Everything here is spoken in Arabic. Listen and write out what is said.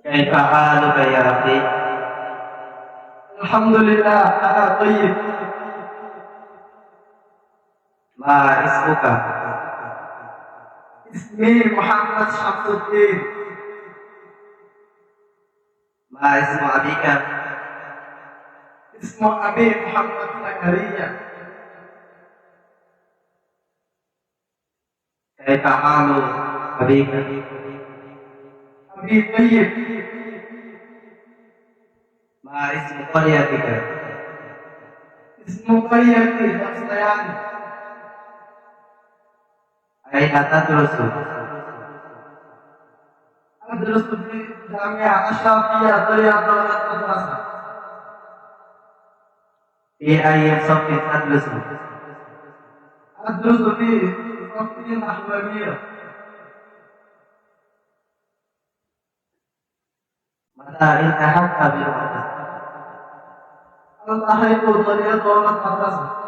كيف حالك يا أخي؟ الحمد لله أنا طيب. ما اسمك؟ اسمي محمد شمس الدين. ما اسم أبيك؟ اسم أبي محمد زكريا. كيف حال أبيك؟ أبي طيب. ما اسم قريتك؟ اسم قريتي غسليان. أين تدرس؟ أدرس في جامعة أشرفية رياض المدرسة. في أي صف تدرس؟ أدرس في صف نحوية. متى انتهت بالمدرسة؟ انتهيت رياض المدرسة.